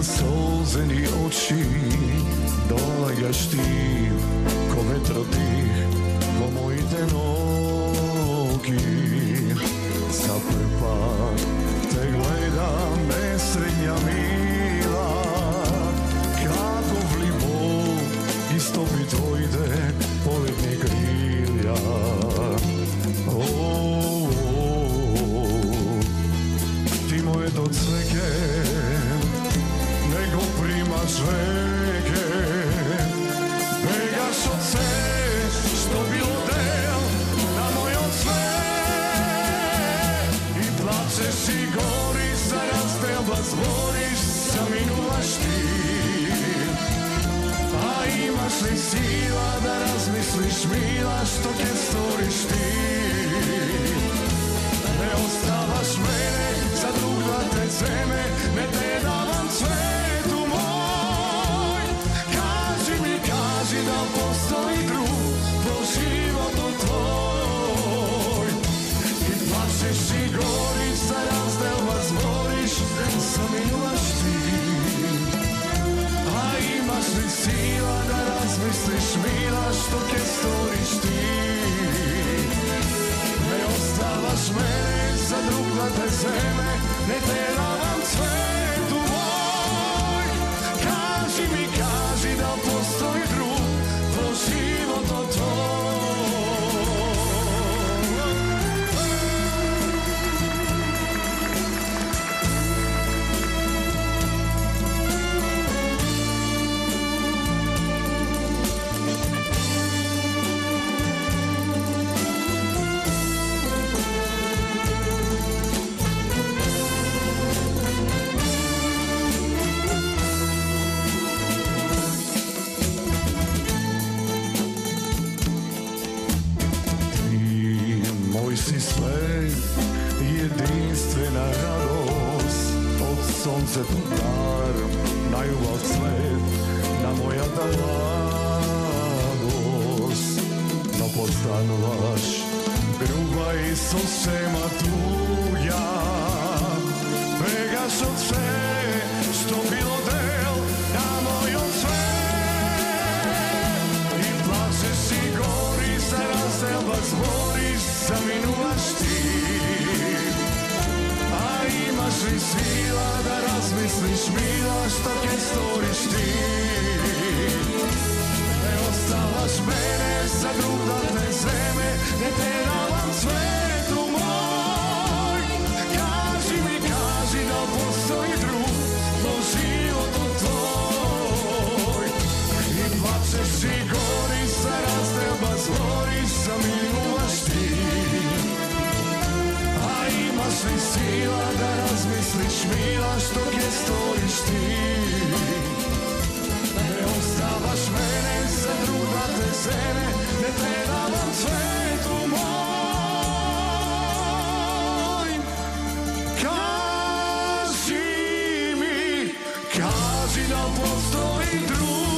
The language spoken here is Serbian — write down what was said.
solzeni oči dolagaš ti ko vetrotih po moji te nogi. Za prva te gledam nesrednja mila, kako vlivo istopi tvojde poletni krilja. Ti moje do cveke nego primaš reke, begaš od sve što bilo del na mojom sve i plačeš i goriš, za razdjelba zvoriš, zaminuvaš ti. A imaš li sila da razmisliš mila što ke storiš ti? Ne ostavaš mene za drug da te zeme, ne te davam svetu moj. Kaži mi, kaži da postoji drug po životu tvoj. I plačeš i goriš, za razdjelba zvoriš, zaminuvaš ti. A imaš li sila da razmisliš mila što ke storiš ti? Ne ostavaš mene za drug da te zeme, ne te davam svetu moj. Kaži mi, kaži da postoji drug po životu tvoj. Si sve, jedinstvena radost, od sonce pod dar, na ljubav cvet, na moja dalagost. No postanovaš gruba i sosema tuja, begaš od sve što bilo del na mojom sve i plačeš i goriš, za razdjelba zvoriš, zaminuvaš ti. A imaš li sila da razmisliš mila što ke storiš ti? Ne ostavaš mene za drug da te zeme, ne te davam svetu moj. Kaži mi, kaži da postoji drug po životu tvoj. I plačeš i goriš, za razdjelba zvoriš, zaminuvaš ti. A imaš li sila da razmisliš mila što ke storiš ti? Ne ostavaš mene za drug da te zeme, ne te davam svetu moj. Kaži mi, kaži da postoji drug